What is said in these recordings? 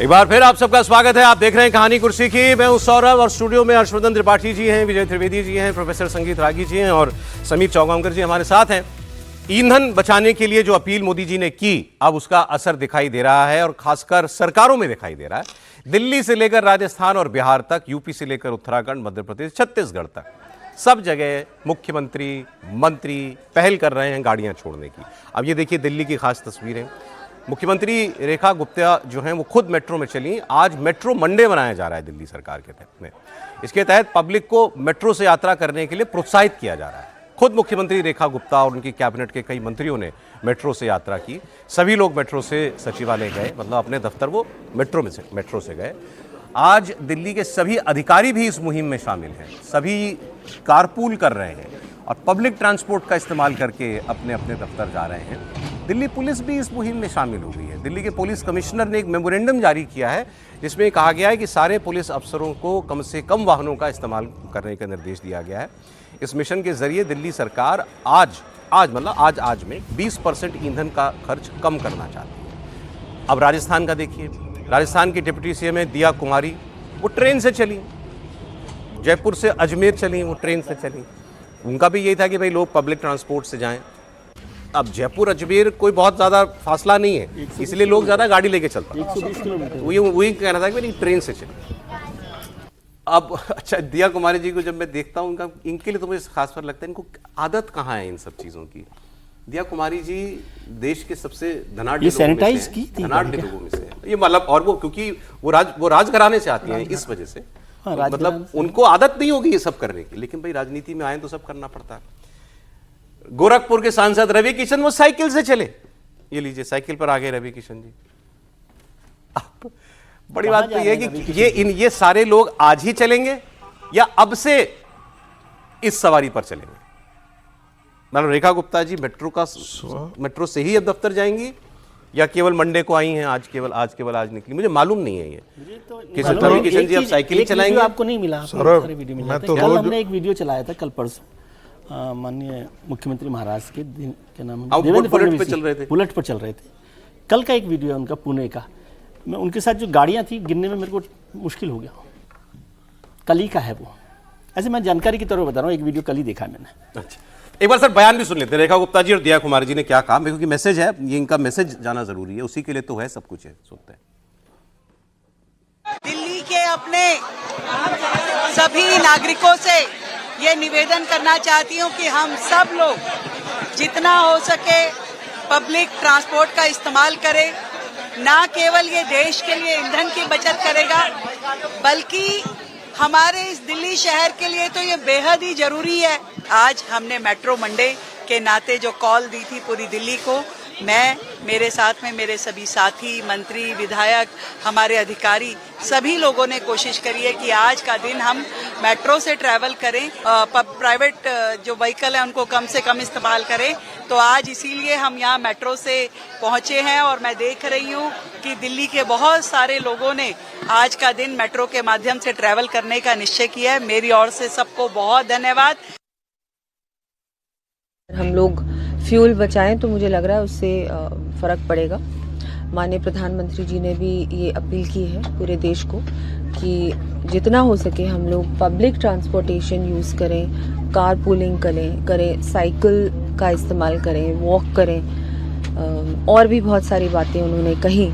एक बार फिर आप सबका स्वागत है। आप देख रहे हैं कहानी कुर्सी की। मैं हूं सौरभ और स्टूडियो में हर्षवर्धन त्रिपाठी जी हैं, विजय त्रिवेदी जी हैं, प्रोफेसर संगीत रागी जी हैं और समीर चौगांवकर जी हमारे साथ हैं। ईंधन बचाने के लिए जो अपील मोदी जी ने की, अब उसका असर दिखाई दे रहा है और खासकर सरकारों में दिखाई दे रहा है। दिल्ली से लेकर राजस्थान और बिहार तक, यूपी से लेकर उत्तराखंड, मध्य प्रदेश, छत्तीसगढ़ तक, सब जगह मुख्यमंत्री, मंत्री पहल कर रहे हैं गाड़ियां छोड़ने की। अब ये देखिए दिल्ली की खास तस्वीरें। मुख्यमंत्री रेखा गुप्ता जो हैं वो खुद मेट्रो में चली। आज मेट्रो मंडे मनाया जा रहा है दिल्ली सरकार के तहत में। इसके तहत पब्लिक को मेट्रो से यात्रा करने के लिए प्रोत्साहित किया जा रहा है। खुद मुख्यमंत्री रेखा गुप्ता और उनकी कैबिनेट के कई मंत्रियों ने मेट्रो से यात्रा की। सभी लोग मेट्रो से सचिवालय गए, मतलब अपने दफ्तर वो मेट्रो से गए। आज दिल्ली के सभी अधिकारी भी इस मुहिम में शामिल हैं। सभी कारपूल कर रहे हैं और पब्लिक ट्रांसपोर्ट का इस्तेमाल करके अपने अपने दफ्तर जा रहे हैं। दिल्ली पुलिस भी इस मुहिम में शामिल हो गई है। दिल्ली के पुलिस कमिश्नर ने एक मेमोरेंडम जारी किया है जिसमें कहा गया है कि सारे पुलिस अफसरों को कम से कम वाहनों का इस्तेमाल करने का निर्देश दिया गया है। इस मिशन के जरिए दिल्ली सरकार आज में 20% ईंधन का खर्च कम करना चाहती है। अब राजस्थान का देखिए, राजस्थान की डिप्टी सीएम है दिया कुमारी, वो ट्रेन से चली, जयपुर से अजमेर चली, वो ट्रेन से चली। उनका भी यही था कि भाई लोग पब्लिक ट्रांसपोर्ट से जाएं। अब जयपुर अजमेर कोई बहुत ज़्यादा फासला नहीं है, इसलिए लोग ज़्यादा गाड़ी लेके चलते हैं। 120 किलोमीटर वही कहना था कि भाई ट्रेन से चले। अब अच्छा, दिया कुमारी जी को जब मैं देखता हूँ इनके लिए तो मुझे खास पर लगता है इनको आदत कहाँ है इन सब चीज़ों की। दिया कुमारी जी देश के सबसे धनाढ्य लोगों में से हैं। ये मतलब, और वो क्योंकि वो राजघराने से आती हैं, इस वजह से मतलब उनको आदत नहीं होगी ये सब करने की, लेकिन भाई राजनीति में आए तो सब करना पड़ता है। गोरखपुर के सांसद रवि किशन वो साइकिल से चले, ये लीजिए साइकिल पर आ गए रवि किशन जी। बड़ी बात तो ये है कि ये सारे लोग आज ही चलेंगे या अब से इस सवारी पर चलेंगे। मतलब रेखा गुप्ता जी मेट्रो से ही अब दफ्तर जाएंगी या केवल मंडे को आई हैं, आज केवल निकली, मुझे मालूम नहीं है ये कि रवि किशन जी अब साइकिल ही चलाएंगे। आपको नहीं मिला, कल हमने एक वीडियो चलाया था, कल परसों माननीय मुख्यमंत्री महाराष्ट्र के दिन के नाम देवेंद्र फडणवीस बुलेट पर चल रहे थे। कल का एक वीडियो है उनका पुणे का, मैं उनके साथ जो गाड़ियां थी गिनने में मेरे को मुश्किल हो गया। कल ही का है वो, ऐसे मैं जानकारी की तरह बता रहा हूँ, एक वीडियो कल ही देखा मैंने। अच्छा, एक बार सर बयान भी सुन लेते हैं रेखा गुप्ता जी और दिया कुमारी जी ने क्या कहा, क्योंकि मैसेज है, ये इनका मैसेज जाना जरूरी है, उसी के लिए तो है सब कुछ है। सुनते हैं। दिल्ली के अपने सभी नागरिकों से ये निवेदन करना चाहती हूँ कि हम सब लोग जितना हो सके पब्लिक ट्रांसपोर्ट का इस्तेमाल करें। ना केवल ये देश के लिए ईंधन की बचत करेगा, बल्कि हमारे इस दिल्ली शहर के लिए तो ये बेहद ही जरूरी है। आज हमने मेट्रो मंडे के नाते जो कॉल दी थी पूरी दिल्ली को, मैं, मेरे साथ में मेरे सभी साथी, मंत्री, विधायक, हमारे अधिकारी, सभी लोगों ने कोशिश करी है कि आज का दिन हम मेट्रो से ट्रैवल करें, प्राइवेट जो व्हीकल है उनको कम से कम इस्तेमाल करें। तो आज इसीलिए हम यहाँ मेट्रो से पहुंचे हैं और मैं देख रही हूँ कि दिल्ली के बहुत सारे लोगों ने आज का दिन मेट्रो के माध्यम से ट्रैवल करने का निश्चय किया है। मेरी ओर से सबको बहुत धन्यवाद। हम लोग फ्यूल बचाएं तो मुझे लग रहा है उससे फर्क पड़ेगा। माननीय प्रधानमंत्री जी ने भी ये अपील की है पूरे देश को कि जितना हो सके हम लोग पब्लिक ट्रांसपोर्टेशन यूज़ करें, कार पूलिंग करें, साइकिल का इस्तेमाल करें, वॉक करें, और भी बहुत सारी बातें उन्होंने कही।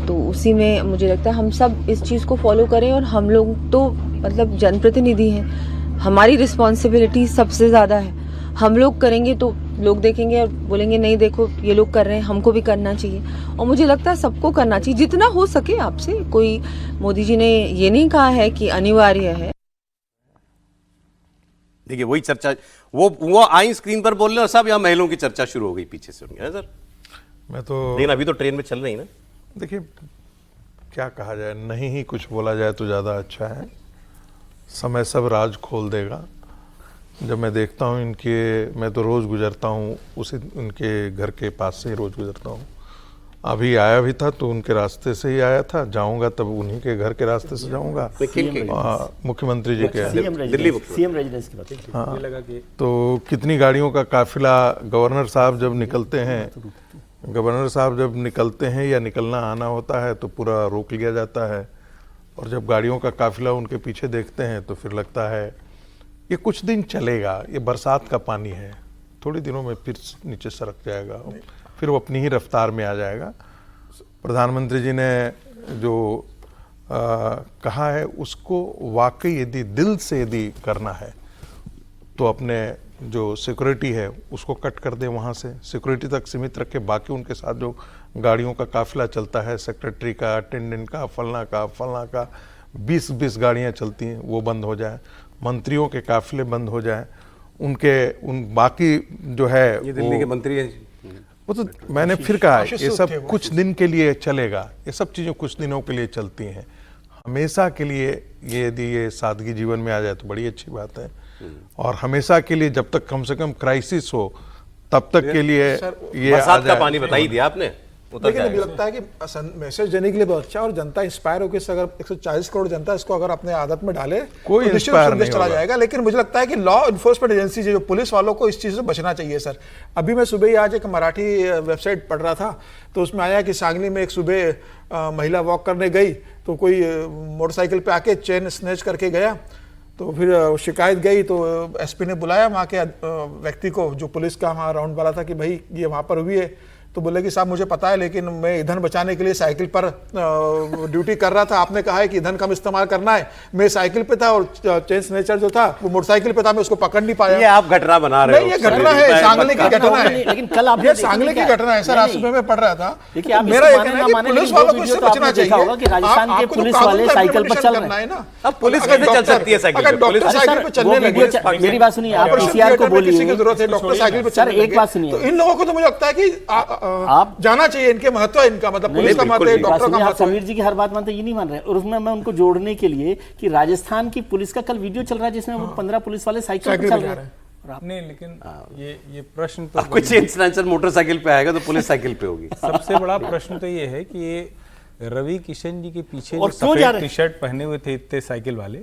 तो उसी में मुझे लगता है हम सब इस चीज़ को फॉलो करें। और हम लोग तो मतलब जनप्रतिनिधि हैं, हमारी रिस्पॉन्सिबिलिटी सबसे ज़्यादा है। हम लोग करेंगे तो लोग देखेंगे और बोलेंगे नहीं देखो ये लोग कर रहे हैं, हमको भी करना चाहिए। और मुझे लगता है सबको करना चाहिए जितना हो सके आपसे। कोई मोदी जी ने ये नहीं कहा है कि अनिवार्य है। देखिए वही चर्चा, वो आई स्क्रीन पर बोल रहे और सब यहाँ महिलाओं की चर्चा शुरू हो गई पीछे से उनके, सर। मैं तो, लेकिन अभी तो ट्रेन में चल रही ना। देखिए क्या कहा जाए, नहीं ही कुछ बोला जाए तो ज़्यादा अच्छा है। समय सब राज खोल देगा। जब मैं देखता हूँ मैं तो रोज़ गुजरता हूँ उसी उनके घर के पास से ही रोज़ गुजरता हूँ। अभी आया भी था तो उनके रास्ते से ही आया था, जाऊँगा तब उन्हीं के घर के रास्ते से जाऊँगा। मुख्यमंत्री जी के दिल्ली सीएम रेजिडेंस की बात है। हाँ, तो कितनी गाड़ियों का काफिला गवर्नर साहब जब निकलते हैं गवर्नर साहब जब निकलते हैं या निकलना आना होता है तो पूरा रोक लिया जाता है, और जब गाड़ियों का काफिला उनके पीछे देखते हैं तो फिर लगता है ये कुछ दिन चलेगा, ये बरसात का पानी है, थोड़ी दिनों में फिर नीचे सरक जाएगा, फिर वो अपनी ही रफ्तार में आ जाएगा। प्रधानमंत्री जी ने जो कहा है उसको वाकई यदि दिल से यदि करना है तो अपने जो सिक्योरिटी है उसको कट कर दे, वहाँ से सिक्योरिटी तक सीमित रखे, बाकी उनके साथ जो गाड़ियों का काफिला चलता है, सेक्रेटरी का, अटेंडेंट का, फलना का 20 गाड़ियाँ चलती हैं वो बंद हो जाए, मंत्रियों के काफिले बंद हो जाए, उन बाकी जो है ये दिल्ली के मंत्री हैं, वो तो मैंने फिर कहा ये सब कुछ दिन के लिए चलेगा, ये सब चीज़ें कुछ दिनों के लिए चलती हैं, हमेशा के लिए ये यदि ये सादगी जीवन में आ जाए तो बड़ी अच्छी बात है, और हमेशा के लिए जब तक कम से कम क्राइसिस हो तब तक के लिए ये बरसात का पानी बता ही दिया आपने। लेकिन मुझे लगता है कि मैसेज देने के लिए बहुत अच्छा, और जनता इंस्पायर होकर अगर 140 करोड़ जनता इसको अगर अपने आदत में डाले कोई तो निश्चित रूप से चला जाएगा। लेकिन मुझे लगता है कि लॉ इन्फोर्समेंट एजेंसी जो पुलिस वालों को इस चीज़ से बचना चाहिए सर। अभी मैं सुबह ही आज एक मराठी वेबसाइट पढ़ रहा था तो उसमें आया कि सांगली में एक सुबह महिला वॉक करने गई तो कोई मोटरसाइकिल पे आके चेन स्नैच करके गया, तो फिर शिकायत गई तो एसपी ने बुलाया वहाँ के व्यक्ति को जो पुलिस का वहाँ राउंड वाला था कि भाई ये वहाँ पर हुई है, तो बोले कि साहब मुझे पता है लेकिन मैं ईंधन बचाने के लिए साइकिल पर ड्यूटी कर रहा था, आपने कहा है कि ईंधन कम इस्तेमाल करना है, मैं साइकिल पे था और चेन स्नैचर जो था वो मोटरसाइकिल पे था, मैं उसको पकड़ नहीं पाया। ये आप घटना बना रहे हो। नहीं, ये घटना है, सांगली की घटना है, लेकिन कल आप सांगली की घटना है सर। आज सुबह में पढ़ रहा था, मेरा ये कहना है कि पुलिस वालों को इससे बचना चाहिए कि राजस्थान के पुलिस वाले साइकिल पर चल रहे हैं। अब पुलिस कैसे चल सकती है साइकिल पे? डॉक्टर साइकिल पे चलने लगे, मेरी बात सुनिए, आप पीसीआर को बोलिए, किसी की जरूरत है डॉक्टर साइकिल पे सर एक बात सुनिए, तो इन लोगों को तो मुझे लगता है कि आप जाना चाहिए, इनके महत्व है, इनका मतलब पुलिस का महत्व है, डॉक्टर का महत्व है। समीर जी की हर बात मानते ये नहीं मान रहे, और उसमें मैं उनको जोड़ने के लिए कि राजस्थान की पुलिस का कल वीडियो चल रहा है जिसमें वो 15 पुलिस वाले साइकिल पर चल रहे हैं। नहीं, लेकिन ये प्रश्न तो कुछ इंस्टेंसर मोटरसाइकिल पे आएगा तो पुलिस साइकिल पे होगी। सबसे बड़ा प्रश्न तो ये है कि ये रवि किशन जी के पीछे जो क्यों जा सफेद रहे टी शर्ट पहने हुए थे इतने साइकिल वाले,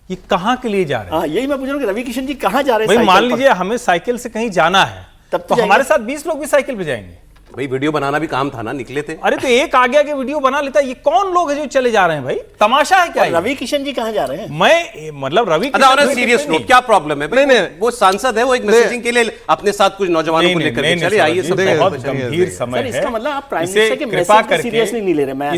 ये कहाँ के लिए जा रहे हैं? यही मैं पूछ रहा हूँ कि रवि किशन जी कहाँ जा रहे हैं? भाई मान लीजिए हमें साइकिल से कहीं जाना है तब तो हमारे साथ 20 लोग भी साइकिल पे जाएंगे। भाई वीडियो बनाना भी काम था ना, निकले थे। अरे तो एक आगे आगे वीडियो बना लेता है, ये कौन लोग हैं जो चले जा रहे हैं? भाई तमाशा है क्या? रवि किशन जी कहाँ जा रहे हैं? मैं मतलब रवि सीरियस नोट, क्या प्रॉब्लम है? नहीं, वो सांसद है, वो एक मैसेजिंग के लिए अपने साथ कुछ नौजवानों को लेकर चले आइए। सब बहुत गंभीर समय है, इसका मतलब आप प्राइम मिनिस्टर के कृपा मैसेज को सीरियसली नहीं ले रहे। मैं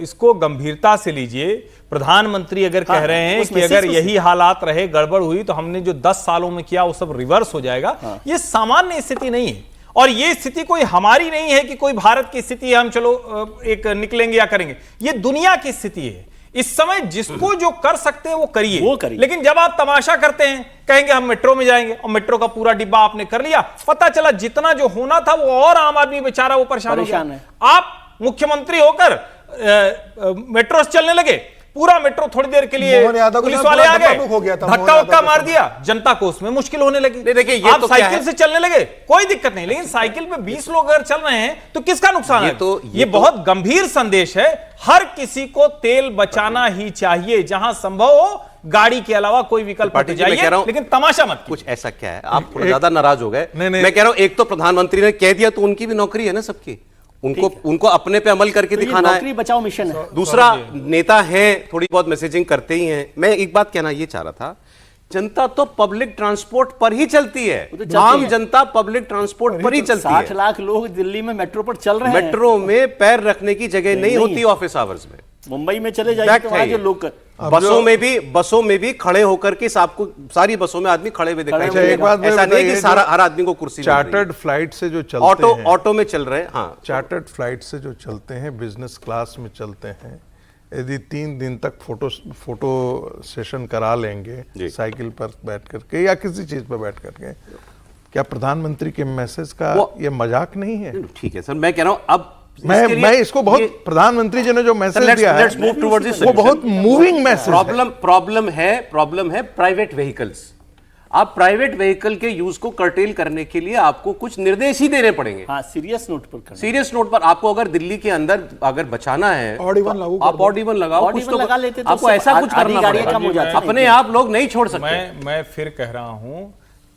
इसको गंभीरता से लीजिए। प्रधानमंत्री अगर कह रहे हैं कि अगर यही हालात रहे, गड़बड़ हुई तो हमने जो 10 सालों में किया वो सब रिवर्स हो जाएगा, ये सामान्य स्थिति नहीं है। और ये स्थिति कोई हमारी नहीं है कि कोई भारत की स्थिति है हम चलो एक निकलेंगे या करेंगे, ये दुनिया की स्थिति है। इस समय जिसको जो कर सकते हैं वो करिए, लेकिन जब आप तमाशा करते हैं, कहेंगे हम मेट्रो में जाएंगे और मेट्रो का पूरा डिब्बा आपने कर लिया, पता चला जितना जो होना था वो और आम आदमी बेचारा वो परेशान हो गया। आप मुख्यमंत्री होकर मेट्रो से चलने लगे, पूरा मेट्रो थोड़ी देर के लिए पुलिस वाले आ गए, धक्का वक्का मार दिया, जनता को उसमें मुश्किल होने लगी। देखिए आप तो साइकिल से चलने लगे, कोई दिक्कत नहीं, लेकिन साइकिल पे 20 लोग अगर चल रहे हैं तो किसका नुकसान है? ये बहुत गंभीर संदेश है। हर किसी को तेल बचाना ही चाहिए, जहां संभव हो गाड़ी के अलावा कोई विकल्प हट जाइए, लेकिन तमाशा मत। कुछ ऐसा क्या है, आप थोड़ा ज्यादा नाराज हो गए। मैं कह रहा हूं एक तो प्रधानमंत्री ने कह दिया तो उनकी भी नौकरी है ना सबकी, उनको अपने पे अमल करके दिखाना है। नौकरी बचाओ मिशन है। दूसरा, नेता है थोड़ी बहुत मैसेजिंग करते ही हैं। मैं एक बात कहना ये चाह रहा था, जनता तो पब्लिक ट्रांसपोर्ट पर ही चलती है, आम जनता पब्लिक ट्रांसपोर्ट पर ही चलती है। 60 लाख लोग दिल्ली में मेट्रो पर चल रहे हैं। मेट्रो में पैर रखने की जगह नहीं होती ऑफिस आवर्स में। मुंबई में चले जाइए तो वहां जो लोग बसों में भी खड़े होकर के आपको सारी बसों में आदमी खड़े हुए दिखाई एक बात ऐसा नहीं कि सारा हर आदमी को कुर्सी चार्टर्ड फ्लाइट से जो चलते हैं, ऑटो में चल रहे हैं। हाँ, चार्टर्ड फ्लाइट से जो चलते हैं, बिजनेस क्लास में चलते हैं, यदि 3 दिन तक फोटो सेशन करा लेंगे साइकिल पर बैठ करके या किसी चीज पर बैठ करके, क्या प्रधानमंत्री के मैसेज का ये मजाक नहीं है? ठीक है सर, मैं कह रहा हूं अब मैं इसको बहुत, प्रधानमंत्री जी ने जो मैसेज दिया है वो बहुत मूविंग मैसेज। प्रॉब्लम है प्राइवेट व्हीकल्स। आप प्राइवेट व्हीकल के यूज को कर्टेल करने के लिए आपको कुछ निर्देश ही देने पड़ेंगे। हाँ, सीरियस नोट पर सीरियस नोट पर आपको अगर दिल्ली के अंदर अगर बचाना है, आप ऑड इवन लगाओ, कुछ तो लगा लेते, आपको ऐसा कुछ करना पड़ेगा। अपने आप लोग नहीं छोड़ सकते। मैं फिर कह रहा हूं,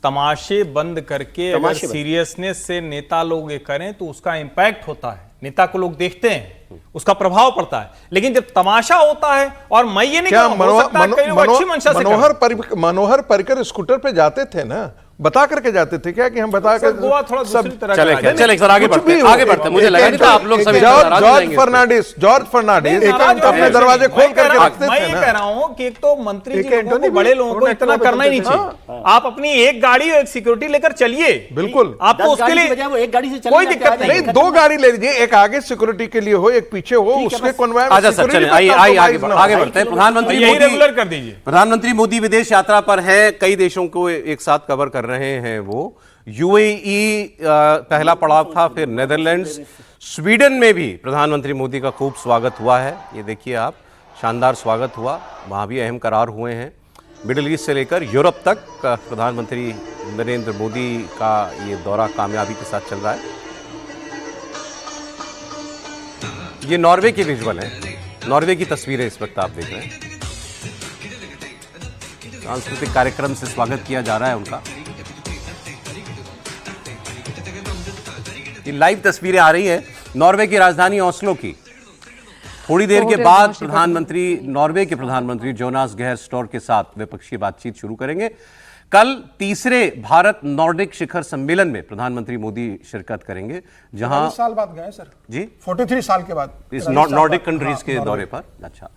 तमाशे बंद करके अगर सीरियसनेस से नेता लोग ये करें तो उसका इंपैक्ट होता है, नेता को लोग देखते हैं, उसका प्रभाव पड़ता है। लेकिन जब तमाशा होता है, और मैं ये नहीं कहूं, हो सकता है कई लोग अच्छी मंशा से मनोहर पर्रिकर स्कूटर पे जाते थे ना, बता करके जाते थे क्या कि हम बता कर गोवा थोड़ा दूसरी तरह चले सर आगे बढ़ते मुझे लगा नहीं था आप लोग सभी जॉर्ज फर्नांडिस अपने दरवाजे खोल करके रखते थे। मैं ये कह रहा हूं कि एक तो मंत्री जी लोगों को, बड़े लोगों को इतना करना ही नहीं चाहिए। आप अपनी एक गाड़ी और एक सिक्योरिटी लेकर चलिए, बिल्कुल, आपको उसके लिए एक गाड़ी से कोई दिक्कत नहीं। 2 गाड़ी ले लीजिए, एक आगे सिक्योरिटी के लिए हो, एक पीछे हो, उसके कॉन्वॉय में। अच्छा सर, चलिए आगे बढ़ते हैं। प्रधानमंत्री यही रेगुलर कर दीजिए। प्रधानमंत्री मोदी विदेश यात्रा पर हैं, कई देशों को एक साथ कवर कर रहे हैं। वो यूएई पहला पड़ाव था, फिर नेदरलैंड्स, स्वीडन में भी प्रधानमंत्री मोदी का खूब स्वागत हुआ है। ये देखिए आप, शानदार स्वागत हुआ, वहां भी अहम करार हुए हैं। मिडिल ईस्ट से लेकर यूरोप तक प्रधानमंत्री नरेंद्र मोदी का ये दौरा कामयाबी के साथ चल रहा है। ये नॉर्वे के विजुअल हैं, नॉर्वे की तस्वीरें इस वक्त आप देख रहे हैं। सांस्कृतिक कार्यक्रम से स्वागत किया जा रहा है उनका। ये लाइव तस्वीरें आ रही है नॉर्वे की राजधानी ओस्लो की। थोड़ी देर के बाद प्रधानमंत्री, नॉर्वे के प्रधानमंत्री जोनास गेहर स्टोर के साथ द्विपक्षीय बातचीत शुरू करेंगे। कल तीसरे भारत नॉर्डिक शिखर सम्मेलन में प्रधानमंत्री मोदी शिरकत करेंगे, जहां 40 साल बाद गए सर जी, 43 साल के बाद इस नॉर्डिक कंट्रीज के दौरे पर। अच्छा,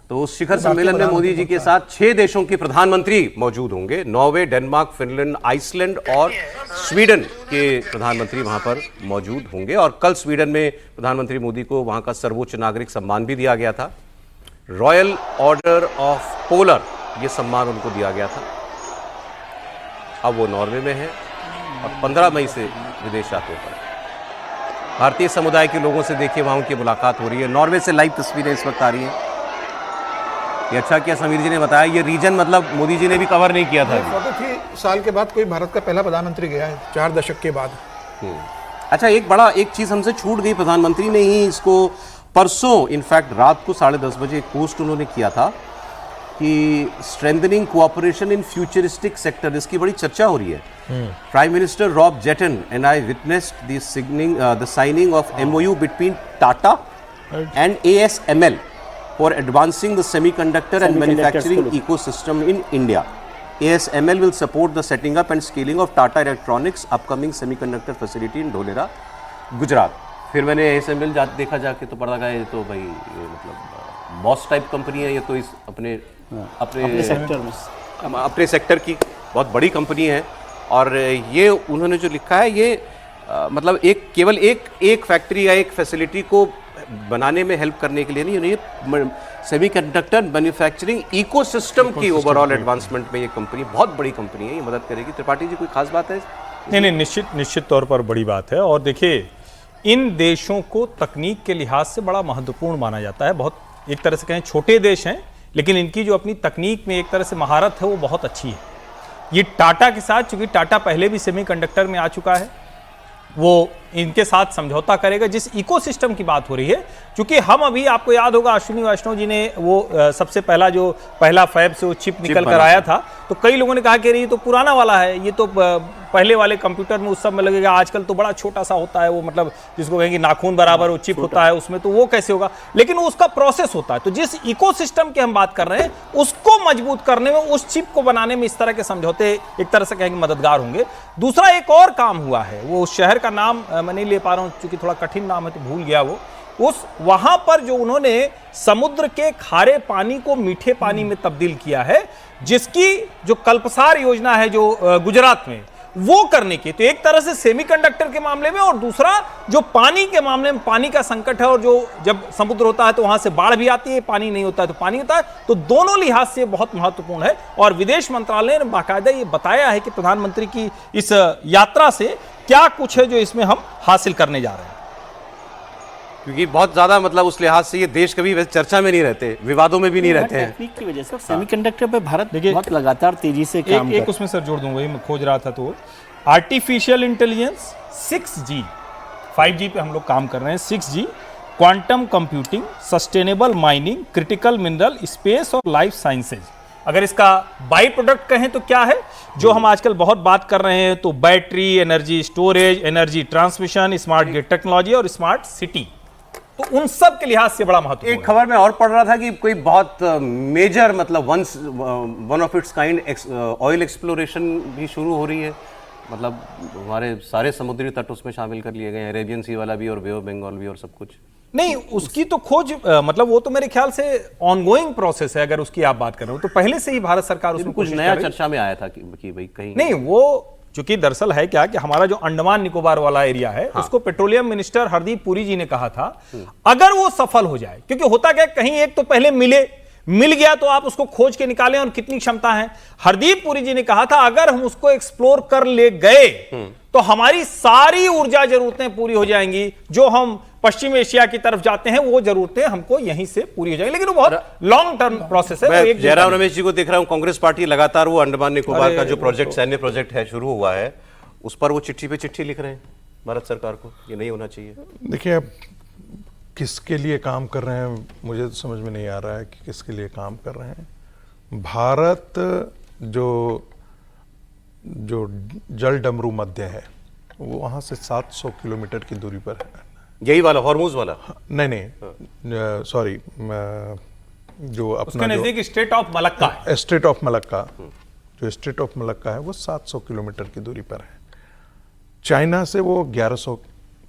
तो उस शिखर सम्मेलन में मोदी जी के साथ 6 देशों के प्रधानमंत्री मौजूद होंगे। नॉर्वे, डेनमार्क, फिनलैंड, आइसलैंड और स्वीडन के प्रधानमंत्री वहां पर मौजूद होंगे। और कल स्वीडन में प्रधानमंत्री मोदी को वहां का सर्वोच्च नागरिक सम्मान भी दिया गया था, रॉयल ऑर्डर ऑफ पोलर, ये सम्मान उनको दिया गया था। अब वो नॉर्वे में है और 15 मई से विदेश यात्रा पर। भारतीय समुदाय के लोगों से देखिए वहां उनकी मुलाकात हो रही है। नॉर्वे से लाइव तस्वीरें इस वक्त आ रही हैं। ये अच्छा किया समीर जी ने बताया, ये रीजन मतलब मोदी जी ने भी कवर नहीं किया था। 43 साल के बाद कोई भारत का पहला प्रधानमंत्री गया है, 4 दशक के बाद। अच्छा, एक चीज हमसे छूट गई, प्रधानमंत्री ने ही इसको परसों इनफैक्ट रात को 10:30 बजे एक पोस्ट उन्होंने किया था कि strengthening cooperation in futuristic sector, इसकी बड़ी चर्चा हो रही है। Prime Minister Rob Jetten and I witnessed the signing of MOU between Tata and ASML for advancing the semiconductor and manufacturing ecosystem in India. ASML will support the setting up and scaling of Tata Electronics upcoming semiconductor facility in Dholera, Gujarat. फिर मैंने ASML देखा जाके तो पता लगा ये तो भाई मतलब बॉस टाइप कंपनी है, ये तो इस अपने सेक्टर में, अपने सेक्टर की बहुत बड़ी कंपनी है। और ये उन्होंने जो लिखा है ये मतलब केवल एक फैक्ट्री या एक फैसिलिटी को बनाने में हेल्प करने के लिए नहीं, ये सेमीकंडक्टर मैन्युफैक्चरिंग इकोसिस्टम की ओवरऑल एडवांसमेंट में ये कंपनी बहुत बड़ी कंपनी है, ये मदद करेगी। त्रिपाठी जी कोई खास बात है? नहीं, निश्चित तौर पर बड़ी बात है। और देखिए, इन देशों को तकनीक के लिहाज से बड़ा महत्वपूर्ण माना जाता है। बहुत एक तरह से कहें छोटे देश हैं, लेकिन इनकी जो अपनी तकनीक में एक तरह से महारत है वो बहुत अच्छी है। ये टाटा के साथ, चूंकि टाटा पहले भी सेमीकंडक्टर में आ चुका है, वो इनके साथ समझौता करेगा। जिस इकोसिस्टम की बात हो रही है, क्योंकि हम अभी, आपको याद होगा अश्विनी वैष्णव जी ने वो सबसे पहला फैब से वो चिप निकल कर आया था, तो कई लोगों ने कहा कि ये तो पुराना वाला है, ये तो पहले वाले कंप्यूटर में उस सब में लगेगा, आजकल तो बड़ा छोटा सा होता है वो, मतलब जिसको कहेंगे नाखून बराबर वो चिप होता है उसमें, तो वो कैसे होगा। लेकिन उसका प्रोसेस होता है। तो जिस इकोसिस्टम की हम बात कर रहे हैं उसको मजबूत करने में, उस चिप को बनाने में इस तरह के समझौते एक तरह से कहेंगे मददगार होंगे। दूसरा एक और काम हुआ है, वो शहर का नाम मैं नहीं ले पा रहा हूं क्योंकि थोड़ा कठिन नाम है तो भूल गया वो। वहां पर जो उन्होंने समुद्र के खारे पानी को मीठे पानी में तब्दील किया है, जिसकी जो कल्पसार योजना है जो गुजरात में, वो करने की। तो एक तरह से सेमीकंडक्टर के मामले में, और दूसरा जो पानी के मामले में, पानी का संकट है, और जो जब समुद्र होता है तो वहां से बाढ़ भी आती है, पानी नहीं होता है तो पानी होता है, तो दोनों लिहाज से बहुत महत्वपूर्ण है। और विदेश मंत्रालय ने बाकायदा ये बताया है कि प्रधानमंत्री की इस यात्रा से क्या कुछ है जो इसमें हम हासिल करने जा रहे हैं। क्योंकि बहुत ज्यादा मतलब उस लिहाज से ये देश कभी वैसे चर्चा में नहीं रहते, विवादों में भी नहीं रहते हैं। तकनीक की वजह से सेमीकंडक्टर पे भारत बहुत लगातार तेजी से काम एक उसमें सर जोड़ दूं, वही मैं खोज रहा था, तो आर्टिफिशियल इंटेलिजेंस, 6G, 5G पे हम लोग काम कर रहे हैं, 6G, quantum computing, sustainable mining, critical mineral, space और लाइफ साइंसेज अगर इसका बाई प्रोडक्ट कहें तो क्या है, जो हम आजकल बहुत बात कर रहे हैं, तो battery, energy storage, energy transmission, smart grid technology और स्मार्ट सिटी, तो उन सब के लिहाज से बड़ा महत्वपूर्ण। एक खबर में और पढ़ रहा था कि कोई बहुत मेजर मतलब one of its kind oil exploration भी शुरू हो रही है, मतलब हमारे सारे समुद्री तट उसमें शामिल कर लिए गए हैं, अरेबियन सी वाला भी और बे ऑफ बंगाल भी और सब कुछ। नहीं, उसकी तो खोज मतलब वो तो मेरे ख्याल से ऑनगोइंग प्रोसेस है, अगर उसकी आप बात कर रहे हो तो पहले से ही भारत सरकार उसमें कुछ नया चर्चा में आया था कि भाई कहीं नहीं, वो चूंकि दरअसल है क्या कि हमारा जो अंडमान निकोबार वाला एरिया है, हाँ। उसको पेट्रोलियम मिनिस्टर हरदीप पुरी जी ने कहा था अगर वो सफल हो जाए, क्योंकि होता क्या कहीं एक तो पहले मिल गया तो आप उसको खोज के निकालें और कितनी क्षमता है। हरदीप पुरी जी ने कहा था अगर हम उसको एक्सप्लोर कर ले गए तो हमारी सारी ऊर्जा जरूरतें पूरी हो जाएंगी, जो हम पश्चिम एशिया की तरफ जाते हैं वो जरूरतें हमको यहीं से पूरी हो जाएंगी, लेकिन वो बहुत लॉन्ग टर्म प्रोसेस है। मैं जयराम रमेश जी को देख रहा हूं, कांग्रेस पार्टी लगातार वो अंडमान निकोबार का जो प्रोजेक्ट सैन्य प्रोजेक्ट है शुरू हुआ है, उस पर वो चिट्ठी पे चिट्ठी लिख रहे हैं भारत सरकार को, ये नहीं होना चाहिए। देखिए अब किसके लिए काम कर रहे हैं मुझे तो समझ में नहीं आ रहा है कि किसके लिए काम कर रहे हैं। भारत जो जल डमरू मध्य है वो वहाँ से 700 किलोमीटर की दूरी पर है। यही वाला हॉर्मुज वाला? नहीं सॉरी, जो अपना नजदीक स्टेट ऑफ मलक्का है, स्टेट ऑफ मलक्का, जो स्टेट ऑफ मलक्का है वो 700 किलोमीटर की दूरी पर है। चाइना से वो 1100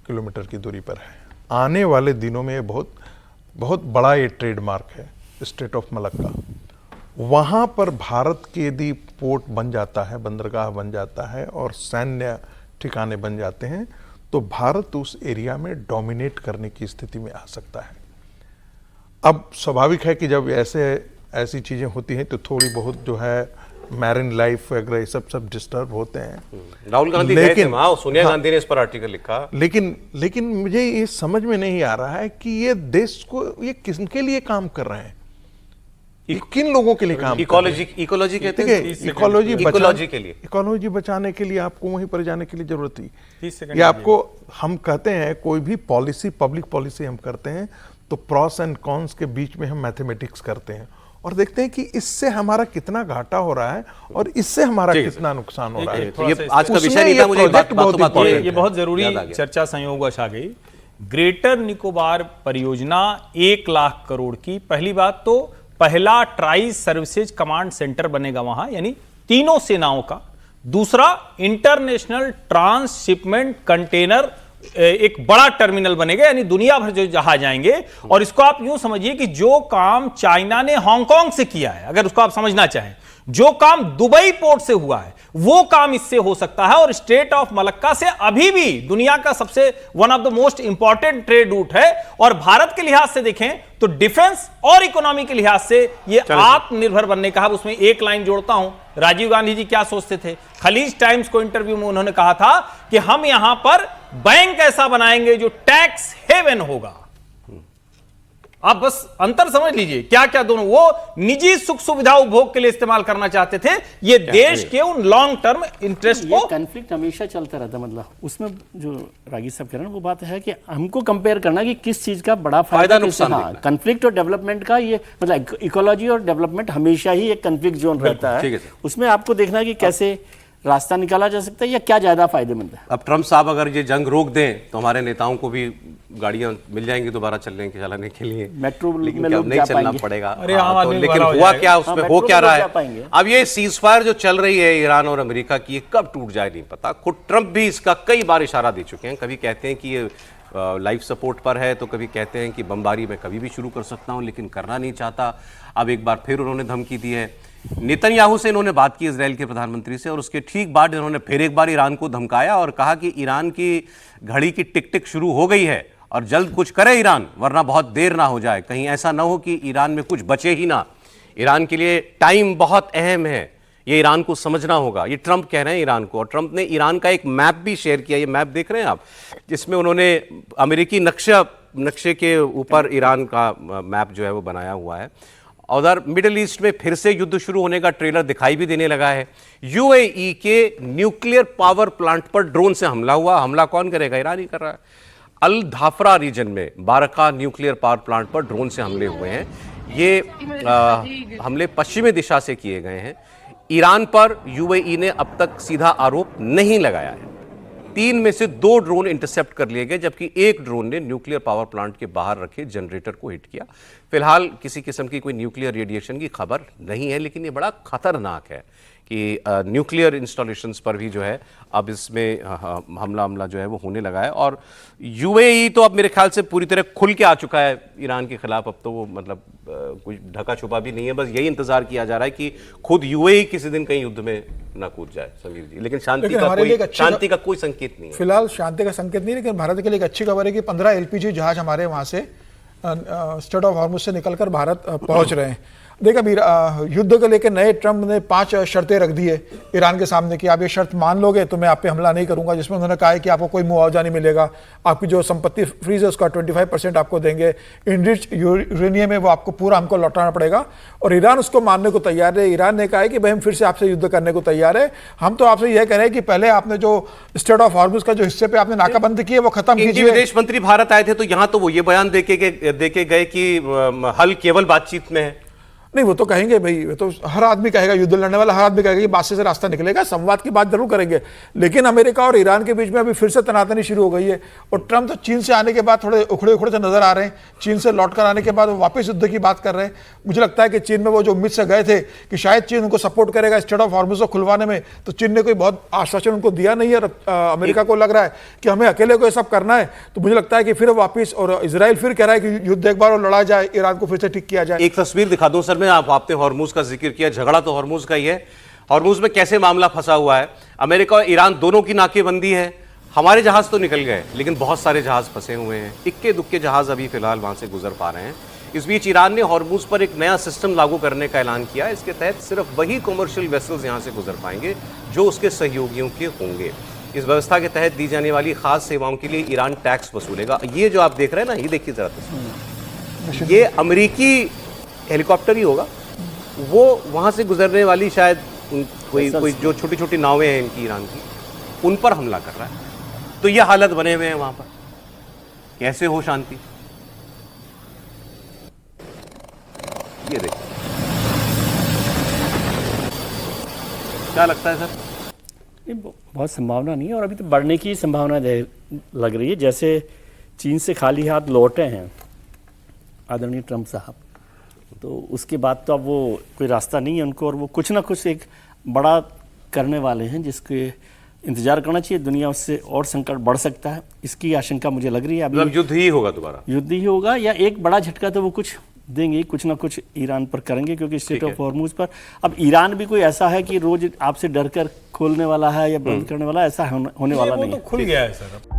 किलोमीटर की दूरी पर है। आने वाले दिनों में बहुत बहुत बड़ा ये ट्रेडमार्क है स्टेट ऑफ मलक्का। वहाँ पर भारत के यदि पोर्ट बन जाता है, बंदरगाह बन जाता है और सैन्य ठिकाने बन जाते हैं तो भारत उस एरिया में डोमिनेट करने की स्थिति में आ सकता है। अब स्वाभाविक है कि जब ऐसी चीज़ें होती हैं तो थोड़ी बहुत जो है मैरिन लाइफ वगैरह सब डिस्टर्ब होते हैं। राहुल गांधी गए थे वहां, सोनिया गांधी ने इस पर आर्टिकल लिखा। लेकिन मुझे ये समझ में नहीं आ रहा है कि ये देश को ये किसके लिए काम कर रहे हैं, किन लोगों के लिए काम? इकोलॉजी कहते हैं, इकोलॉजी बचाने के लिए आपको वहीं पर जाने के लिए जरूरत थी। या आपको हम कहते हैं कोई भी पॉलिसी, पब्लिक पॉलिसी हम करते हैं तो प्रॉस एंड कॉन्स के बीच में हम मैथमेटिक्स करते हैं और देखते हैं कि इससे हमारा कितना घाटा हो रहा है और इससे हमारा कितना नुकसान हो रहा है। ये आज का विषय नहीं था, मुझे ये बहुत जरूरी चर्चा संयोगवश आ गई। ग्रेटर निकोबार परियोजना 1 लाख करोड़ की। पहली बात तो पहला ट्राई सर्विसेज कमांड सेंटर बनेगा वहां, यानी तीनों सेनाओं का। दूसरा, इंटरनेशनल ट्रांसशिपमेंट कंटेनर एक बड़ा टर्मिनल बनेगा, यानी दुनिया भर जो जहाज आएंगे। और इसको आप यूं समझिए कि जो काम चाइना ने हांगकांग से किया है, अगर उसको आप समझना चाहें, जो काम दुबई पोर्ट से हुआ है वो काम इससे हो सकता है। और स्टेट ऑफ मलक्का से अभी भी दुनिया का सबसे one of the most important trade route है। और भारत के लिहाज से देखें तो डिफेंस और इकोनॉमी के लिहाज से ये आत्मनिर्भर बनने का। उसमें एक लाइन जोड़ता हूं, राजीव गांधी जी क्या सोचते थे? खलीज टाइम्स को इंटरव्यू में उन्होंने कहा था कि हम यहां पर बैंक ऐसा बनाएंगे जो टैक्स हेवन होगा। आप बस अंतर समझ लीजिए, क्या क्या दोनों वो निजी सुख सुविधा उपभोग के लिए इस्तेमाल करना चाहते थे, ये देश के उन लॉन्ग टर्म इंटरेस्ट को। कॉन्फ्लिक्ट हमेशा चलता रहता, मतलब उसमें जो रागी साहब कह रहे हैं वो बात है कि हमको कंपेयर करना कि किस चीज का बड़ा फायदा नुकसान। हाँ, कॉन्फ्लिक्ट और डेवलपमेंट का ये मतलब इकोलॉजी और डेवलपमेंट हमेशा ही एक कॉन्फ्लिक्ट जोन रहता है। उसमें आपको देखना है कि कैसे रास्ता निकाला जा सकता है या क्या ज्यादा फायदेमंद है। अब ट्रम्प साहब अगर ये जंग रोक दें तो हमारे नेताओं को भी गाड़ियां मिल जाएंगी दोबारा चलाने के लिए, मेट्रो लेकिन अब नहीं चलना पड़ेगा। तो लेकिन हुआ क्या, उसमें हो क्या रहा है अब? ये सीजफायर जो चल रही है ईरान और अमेरिका की, ये कब टूट जाए नहीं पता। खुद ट्रम्प भी इसका कई बार इशारा दे चुके हैं। कभी कहते हैं कि ये लाइफ सपोर्ट पर है, तो कभी कहते हैं कि बमबारी मैं कभी भी शुरू कर सकता हूं, लेकिन करना नहीं चाहता। अब एक बार फिर उन्होंने धमकी दी है। नेतन्याहू से इन्होंने बात की, इजराइल के प्रधानमंत्री से, और उसके ठीक बाद इन्होंने फिर एक बार ईरान को धमकाया और कहा कि ईरान की घड़ी की टिक टिक शुरू हो गई है और जल्द कुछ करे ईरान, वरना बहुत देर ना हो जाए। कहीं ऐसा ना हो कि ईरान में कुछ बचे ही ना। ईरान के लिए टाइम बहुत अहम है, ये ईरान को समझना होगा। ये ट्रंप कह रहे हैं ईरान को। और ट्रंप ने ईरान का एक मैप भी शेयर किया, ये मैप देख रहे हैं आप, जिसमें उन्होंने अमेरिकी नक्शे के ऊपर ईरान का मैप जो है वो बनाया हुआ है। उधर मिडिल ईस्ट में फिर से युद्ध शुरू होने का ट्रेलर दिखाई भी देने लगा है। यूएई के न्यूक्लियर पावर प्लांट पर ड्रोन से हमला हुआ। हमला कौन करेगा? ईरान ही कर रहा है। अल धाफरा रीजन में बारका न्यूक्लियर पावर प्लांट पर ड्रोन से हमले हुए हैं। ये हमले पश्चिमी दिशा से किए गए हैं। ईरान पर यूएई ने अब तक सीधा आरोप नहीं लगाया है। 3 में से 2 ड्रोन इंटरसेप्ट कर लिए गए, जबकि एक ड्रोन ने न्यूक्लियर पावर प्लांट के बाहर रखे जनरेटर को हिट किया। फिलहाल किसी किस्म की कोई न्यूक्लियर रेडिएशन की खबर नहीं है, लेकिन ये बड़ा खतरनाक है कि न्यूक्लियर इंस्टॉलेशंस पर भी जो है अब इसमें हमला जो है वो होने लगा है। और यूएई तो अब मेरे ख्याल से पूरी तरह खुल के आ चुका है ईरान के खिलाफ। अब तो वो मतलब कुछ ढका छुपा भी नहीं है, बस यही इंतजार किया जा रहा है कि खुद यूएई किसी दिन कहीं युद्ध में ना कूद जाए समीर जी। लेकिन शांति का कोई संकेत नहीं है फिलहाल, शांति का संकेत नहीं। लेकिन भारत के लिए एक अच्छी खबर है कि 15 एलपीजी जहाज हमारे वहां से स्ट्रेट ऑफ हॉर्मुज से निकलकर भारत पहुंच रहे हैं। देख, अभी युद्ध को लेकर नए ट्रंप ने 5 शर्तें रख दी है ईरान के सामने कि आप ये शर्त मान लोगे तो मैं आप पे हमला नहीं करूंगा, जिसमें उन्होंने कहा है कि आपको कोई मुआवजा नहीं मिलेगा, आपकी जो संपत्ति फ्रीज है उसका 25% आपको देंगे, इनरिच यूरेनियम है वो आपको पूरा हमको लौटाना पड़ेगा। और ईरान उसको मानने को तैयार है। ईरान ने कहा है कि भाई हम फिर से आपसे युद्ध करने को तैयार है। हम तो आपसे यह कह रहे हैं कि पहले आपने जो स्ट्रेट ऑफ हॉर्मुज का जो हिस्से पे आपने नाकाबंदी की है वो खत्म कीजिए। विदेश मंत्री भारत आए थे तो यहां तो वो ये बयान देके गए कि हल केवल बातचीत में है। नहीं, वो तो कहेंगे भाई, वो तो हर आदमी कहेगा, युद्ध लड़ने वाला हर आदमी कहेगा कि बात से रास्ता निकलेगा, संवाद की बात जरूर करेंगे। लेकिन अमेरिका और ईरान के बीच में अभी फिर से तनातनी शुरू हो गई है। और ट्रंप तो चीन से आने के बाद थोड़े उखड़े उखड़े से नजर आ रहे हैं। चीन से लौट कर आने के बाद वो वापस युद्ध की बात कर रहे हैं। मुझे लगता है कि चीन में वो जो उम्मीद से गए थे कि शायद चीन उनको सपोर्ट करेगा स्ट्रेट ऑफ हॉर्मुज को खुलवाने में, तो चीन ने कोई बहुत आश्वासन उनको दिया नहीं है। अमेरिका को लग रहा है कि हमें अकेले को ये सब करना है। तो मुझे लगता है कि फिर वापिस, और इजराइल फिर कह रहा है कि युद्ध एक बार और लड़ा जाए, ईरान को फिर से ठीक किया जाए। एक तस्वीर दिखा दूं सर मैं, आपने हॉर्मुज का जिक्र किया, झगड़ा तो हॉर्मुज का ही है। हॉर्मुज में कैसे मामला फंसा हुआ है, अमेरिका और ईरान दोनों की नाकेबंदी है। हमारे जहाज तो निकल गए, लेकिन बहुत सारे जहाज फंसे हुए हैं। इक्के दुक्के जहाज अभी फिलहाल वहां से गुजर पा रहे हैं। इस बीच ईरान ने हॉर्मुज पर एक नया सिस्टम लागू करने का ऐलान किया। इसके तहत सिर्फ वही कमर्शियल वेसल्स यहां से गुजर पाएंगे जो उसके सहयोगियों के होंगे। इस व्यवस्था के तहत दी जाने वाली खास सेवाओं के लिए ईरान टैक्स वसूलेगा। ये जो आप देख रहे हैं ना, ये देखिए जरा तस्वीर, ये अमेरिकी हेलीकॉप्टर ही होगा। वो वहां से गुजरने वाली शायद कोई जो छोटी छोटी नावें हैं इनकी, ईरान की, उन पर हमला कर रहा है। तो ये हालत बने हुए हैं वहां पर। कैसे हो शांति? ये देखिए, क्या लगता है सर? बहुत संभावना नहीं है, और अभी तो बढ़ने की संभावना लग रही है। जैसे चीन से खाली हाथ लौटे हैं आदरणीय ट्रंप साहब, तो उसके बाद तो अब वो कोई रास्ता नहीं है उनको, और वो कुछ ना कुछ एक बड़ा करने वाले हैं जिसके इंतजार करना चाहिए। दुनिया उससे और संकट बढ़ सकता है, इसकी आशंका मुझे लग रही है। अभी युद्ध ही होगा, दोबारा युद्ध ही होगा, या एक बड़ा झटका तो वो कुछ देंगे, कुछ ना कुछ ईरान पर करेंगे, क्योंकि स्ट्रेट ऑफ हॉर्मुज पर अब ईरान भी कोई ऐसा है कि रोज आपसे डर कर खोलने वाला है या बंद करने वाला, ऐसा होने वाला नहीं है। खुल गया है सर।